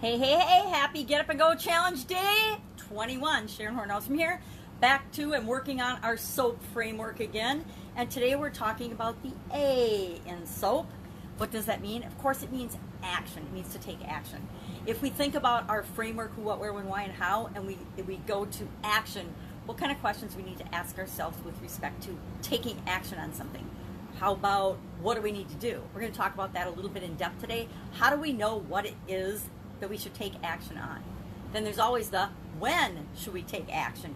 Hey, happy Get Up and Go Challenge Day 21. Sharon Horne-Ellstrom here, back to and working on our SOAP framework again. And today we're talking about the A in SOAP. What does that mean? Of course, it means action. It means to take action. If we think about our framework, who, what, where, when, why, and how, and we go to action, what kind of questions we need to ask ourselves with respect to taking action on something? How about what do we need to do? We're going to talk about that a little bit in depth today. How do we know what it is that we should take action on? Then there's always the when should we take action?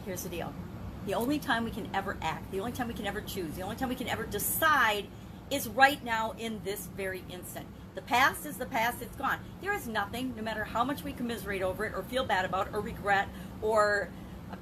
Here's the deal. The only time we can ever act, the only time we can ever choose, the only time we can ever decide is right now in this very instant. The past is the past, it's gone. There is nothing, no matter how much we commiserate over it or feel bad about it or regret or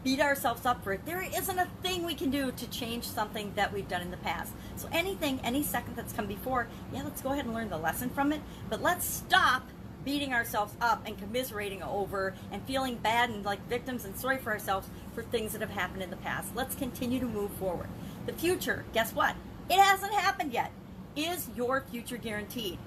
beat ourselves up for it, there isn't a thing we can do to change something that we've done in the past. So anything, any second that's come before, yeah, let's go ahead and learn the lesson from it, but let's stop beating ourselves up and commiserating over and feeling bad and like victims and sorry for ourselves for things that have happened in the past. Let's continue to move forward. The future, guess what? It hasn't happened yet. Is your future guaranteed?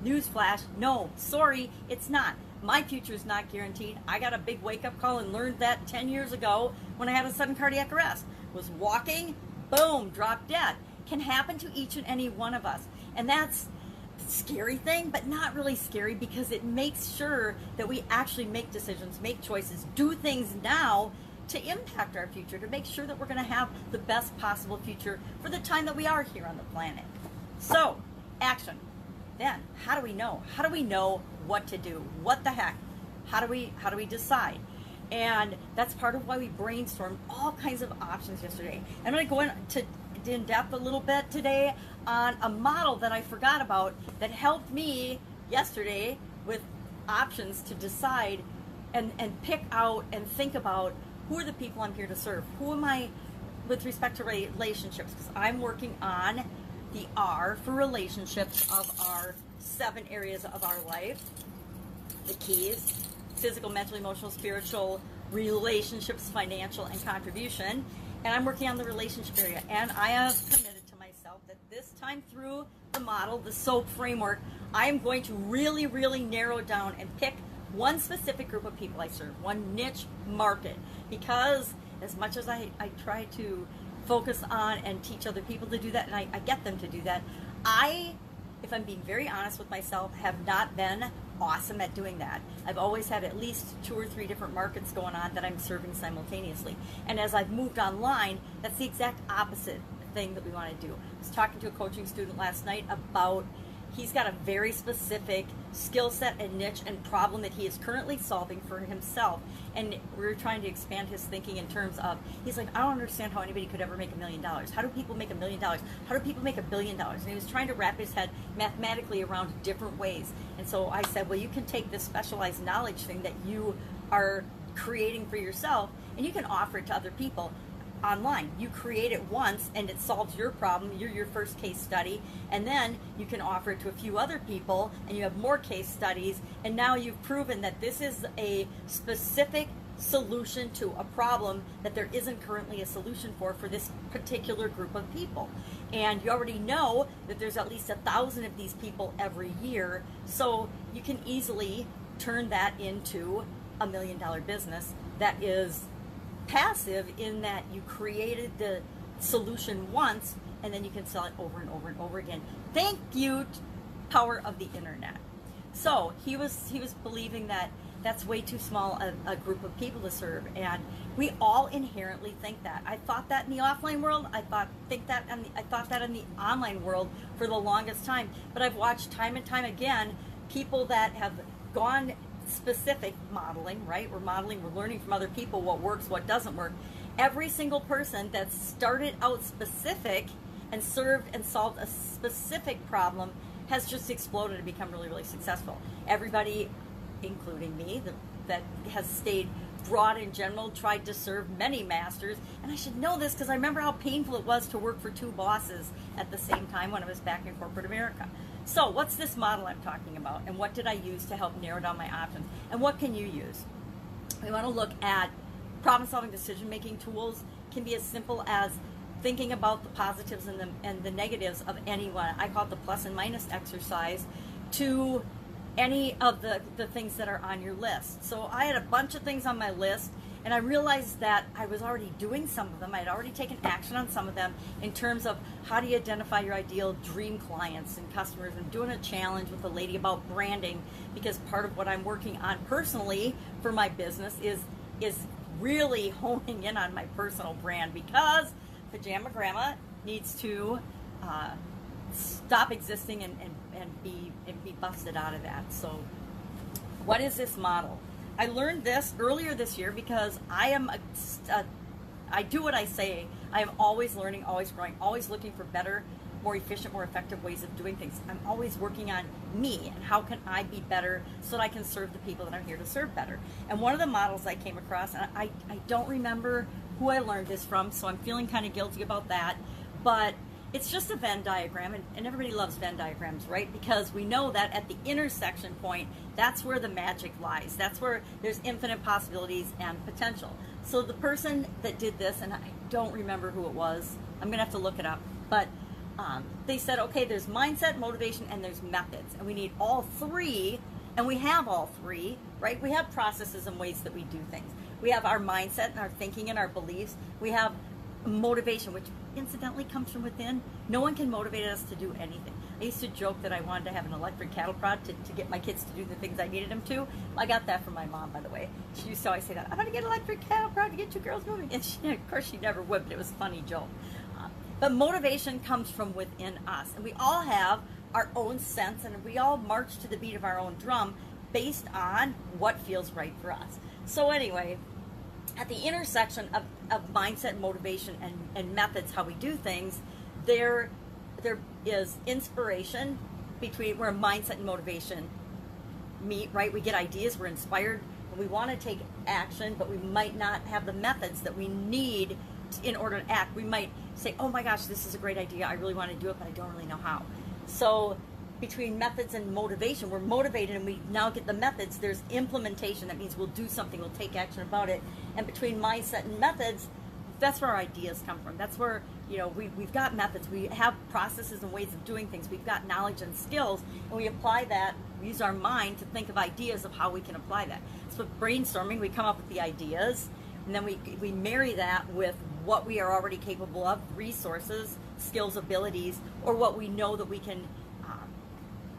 Newsflash, no, sorry, it's not. My future is not guaranteed. I got a big wake-up call and learned that 10 years ago when I had a sudden cardiac arrest. Was walking, boom, dropped dead. Can happen to each and any one of us. And that's scary thing, but not really scary because it makes sure that we actually make decisions, make choices, do things now to impact our future, to make sure that we're going to have the best possible future for the time that we are here on the planet. So, action. Then, how do we know? How do we know what to do? What the heck? How do we decide? And that's part of why we brainstormed all kinds of options yesterday. I'm going to go into in depth a little bit today on a model that I forgot about that helped me yesterday with options to decide and pick out and think about who are the people I'm here to serve. Who am I with respect to relationships? Because I'm working on the R for relationships of our 7 areas of our life. The keys: physical, mental, emotional, spiritual, relationships, financial, and contribution. And I'm working on the relationship area. And I have committed to myself that this time through the model, the SOAP framework, I am going to really, really narrow down and pick one specific group of people I serve, one niche market. Because as much as I try to focus on and teach other people to do that, and I get them to do that, if I'm being very honest with myself, have not been awesome at doing that. I've always had at least 2 or 3 different markets going on that I'm serving simultaneously. And as I've moved online, that's the exact opposite thing that we want to do. I was talking to a coaching student last night about he's got a very specific skill set and niche and problem that he is currently solving for himself. And we're trying to expand his thinking in terms of, he's like, I don't understand how anybody could ever make $1 million. How do people make $1 million? How do people make $1 billion? And he was trying to wrap his head mathematically around different ways. And so I said, well, you can take this specialized knowledge thing that you are creating for yourself and you can offer it to other people online. You create it once and it solves your problem. You're your first case study, and then you can offer it to a few other people and you have more case studies, and now you've proven that this is a specific solution to a problem that there isn't currently a solution for this particular group of people. And you already know that there's at least 1,000 of these people every year, so you can easily turn that into a $1 million business that is passive, in that you created the solution once and then you can sell it over and over and over again. Thank you, power of the internet. So he was believing that that's way too small a group of people to serve, and we all inherently think that. I thought that in the offline world. I thought that in the online world for the longest time. But I've watched time and time again people that have gone specific modeling, right? We're modeling, we're learning from other people what works, what doesn't work. Every single person that started out specific and served and solved a specific problem has just exploded and become really, really successful. Everybody, including me, that has stayed broad in general, tried to serve many masters. And I should know this because I remember how painful it was to work for 2 bosses at the same time when I was back in corporate America. So what's this model I'm talking about, and what did I use to help narrow down my options, and what can you use? We want to look at problem-solving decision-making tools. Can be as simple as thinking about the positives and the negatives of any one. I call it the plus and minus exercise, to any of the things that are on your list. So I had a bunch of things on my list, and I realized that I was already doing some of them. I had already taken action on some of them in terms of how do you identify your ideal dream clients and customers. I'm doing a challenge with a lady about branding, because part of what I'm working on personally for my business is really honing in on my personal brand, because Pajama Grandma needs to stop existing and be busted out of that. So what is this model? I learned this earlier this year because I do what I say. I am always learning, always growing, always looking for better, more efficient, more effective ways of doing things. I'm always working on me and how can I be better so that I can serve the people that I'm here to serve better. And one of the models I came across, and I don't remember who I learned this from, so I'm feeling kind of guilty about that, but it's just a Venn diagram, and everybody loves Venn diagrams, right? Because we know that at the intersection point, that's where the magic lies. That's where there's infinite possibilities and potential. So the person that did this, and I don't remember who it was, I'm gonna have to look it up, but they said, okay, there's mindset, motivation, and there's methods, and we need all three, and we have all three, right? We have processes and ways that we do things. We have our mindset and our thinking and our beliefs. We have motivation, which incidentally comes from within. No one can motivate us to do anything. I used to joke that I wanted to have an electric cattle prod to get my kids to do the things I needed them to. I got that from my mom, by the way. She used to always say that, I'm going to get an electric cattle prod to get you girls moving. And she, of course she never would, but it was a funny joke. But motivation comes from within us. And we all have our own sense, and we all march to the beat of our own drum based on what feels right for us. So anyway, at the intersection of mindset, motivation, and methods, how we do things, there is inspiration between where mindset and motivation meet, right? We get ideas, we're inspired, and we want to take action, but we might not have the methods that we need in order to act. We might say, oh my gosh, this is a great idea, I really want to do it, but I don't really know how. So between methods and motivation, we're motivated and we now get the methods, there's implementation. That means we'll do something, we'll take action about it. And between mindset and methods, that's where our ideas come from. That's where, we've got methods, we have processes and ways of doing things, we've got knowledge and skills, and we apply that, we use our mind to think of ideas of how we can apply that. So with brainstorming, we come up with the ideas, and then we marry that with what we are already capable of, resources, skills, abilities, or what we know that we can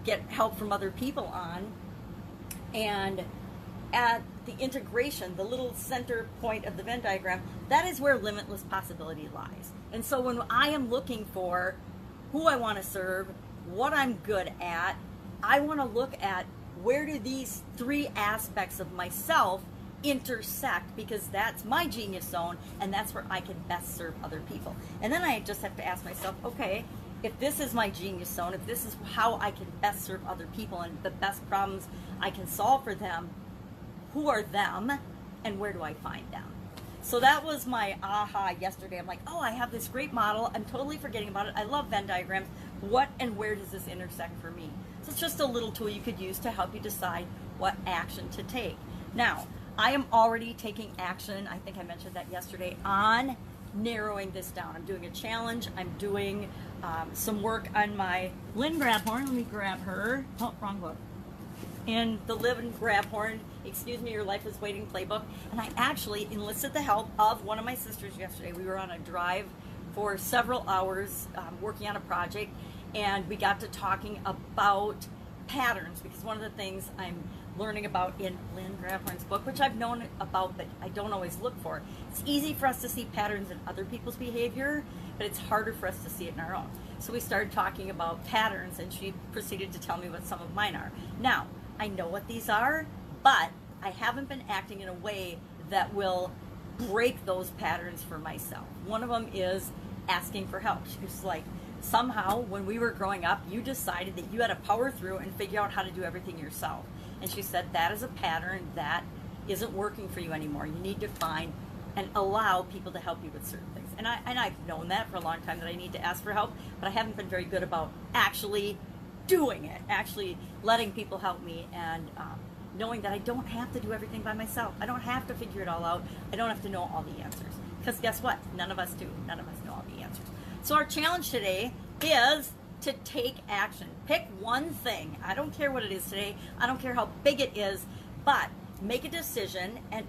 get help from other people on. And at the integration, the little center point of the Venn diagram, that is where limitless possibility lies. And so when I am looking for who I want to serve, what I'm good at, I want to look at where do these three aspects of myself intersect, because that's my genius zone, and that's where I can best serve other people. And then I just have to ask myself, okay, if this is my genius zone, if this is how I can best serve other people and the best problems I can solve for them, who are them and where do I find them? So that was my aha yesterday. I'm like, oh, I have this great model. I'm totally forgetting about it. I love Venn diagrams. What and where does this intersect for me? So it's just a little tool you could use to help you decide what action to take. Now, I am already taking action, I think I mentioned that yesterday, on narrowing this down. I'm doing a challenge. I'm doing some work on my Lynn Grabhorn. Let me grab her. Oh, wrong book. In the Lynn Grabhorn, Excuse Me, Your Life is Waiting playbook. And I actually enlisted the help of one of my sisters yesterday. We were on a drive for several hours working on a project, and we got to talking about patterns, because one of the things I'm learning about in Lynn Grabhorn's book, which I've known about but I don't always look for. It's easy for us to see patterns in other people's behavior, but it's harder for us to see it in our own. So we started talking about patterns, and she proceeded to tell me what some of mine are. Now, I know what these are, but I haven't been acting in a way that will break those patterns for myself. One of them is asking for help. She was like, somehow when we were growing up, you decided that you had to power through and figure out how to do everything yourself. And she said that is a pattern that isn't working for you anymore. You need to find and allow people to help you with certain things. And I've known that for a long time, that I need to ask for help, but I haven't been very good about actually doing it, actually letting people help me, and knowing that I don't have to do everything by myself. I don't have to figure it all out. I don't have to know all the answers. Because guess what? None of us do. None of us know all the answers. So our challenge today is to take action. Pick one thing. I don't care what it is today. I don't care how big it is, but make a decision and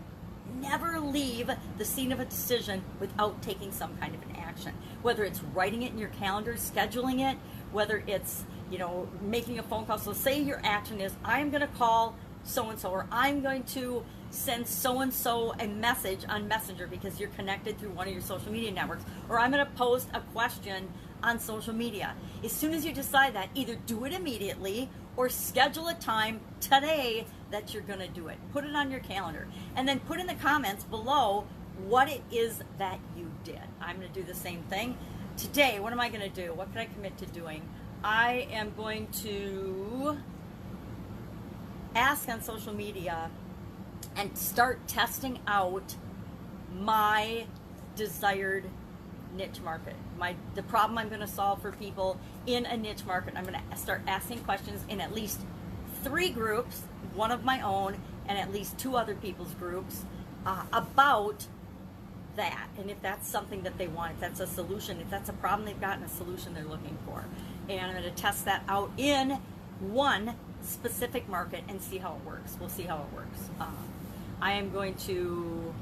never leave the scene of a decision without taking some kind of an action. Whether it's writing it in your calendar, scheduling it, whether it's, making a phone call. So say your action is, I'm going to call so-and-so, or I'm going to send so-and-so a message on Messenger because you're connected through one of your social media networks, or I'm going to post a question on social media. As soon as you decide that, either do it immediately or schedule a time today that you're going to do it. Put it on your calendar, and then put in the comments below what it is that you did. I'm going to do the same thing. Today, what am I going to do? What can I commit to doing? I am going to ask on social media and start testing out my desired niche market. The problem I'm going to solve for people in a niche market. I'm going to start asking questions in at least 3 groups, one of my own and at least 2 other people's groups, about that, and if that's something that they want, if that's a solution, if that's a problem they've got and a solution they're looking for. And I'm going to test that out in one specific market and see how it works. We'll see how it works. I am going to,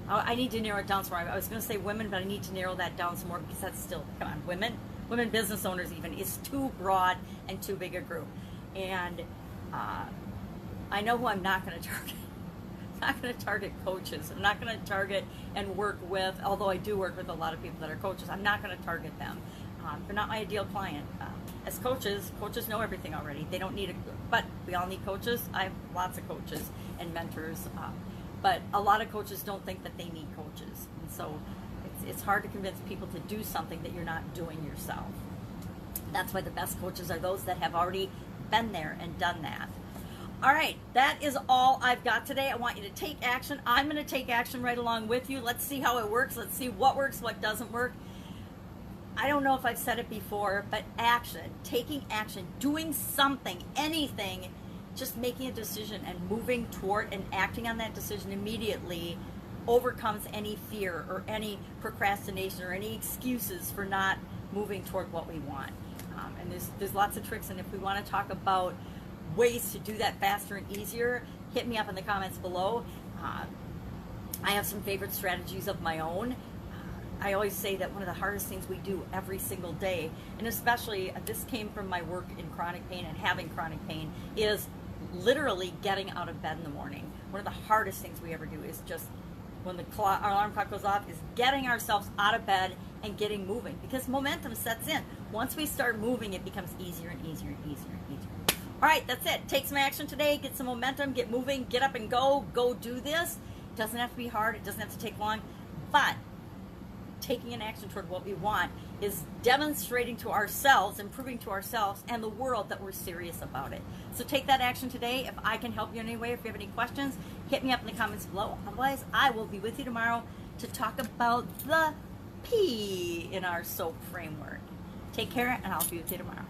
I need to narrow it down some more. I was going to say women, but I need to narrow that down some more because that's still, come on, women business owners even, is too broad and too big a group. And I know who I'm not going to target. I'm not going to target coaches. I'm not going to target and work with, although I do work with a lot of people that are coaches, I'm not going to target them. They're not my ideal client. As coaches know everything already. They don't need but we all need coaches. I have lots of coaches and mentors, but a lot of coaches don't think that they need coaches. And so it's hard to convince people to do something that you're not doing yourself. That's why the best coaches are those that have already been there and done that. All right, that is all I've got today. I want you to take action. I'm going to take action right along with you. Let's see how it works. Let's see what works, what doesn't work. I don't know if I've said it before, but action, taking action, doing something, anything, just making a decision and moving toward and acting on that decision immediately overcomes any fear or any procrastination or any excuses for not moving toward what we want. And there's lots of tricks, and if we want to talk about ways to do that faster and easier, hit me up in the comments below. I have some favorite strategies of my own. I always say that one of the hardest things we do every single day, and especially this came from my work in chronic pain and having chronic pain, is literally getting out of bed in the morning. One of the hardest things we ever do is just when our alarm clock goes off, is getting ourselves out of bed and getting moving, because momentum sets in. Once we start moving, it becomes easier and easier and easier and easier. All right, that's it. Take some action today, get some momentum, get moving, get up and go do this. It doesn't have to be hard, it doesn't have to take long, but taking an action toward what we want is demonstrating to ourselves and proving to ourselves and the world that we're serious about it. So take that action today. If I can help you in any way, if you have any questions, hit me up in the comments below. Otherwise, I will be with you tomorrow to talk about the P in our SOAP framework. Take care, and I'll be with you tomorrow.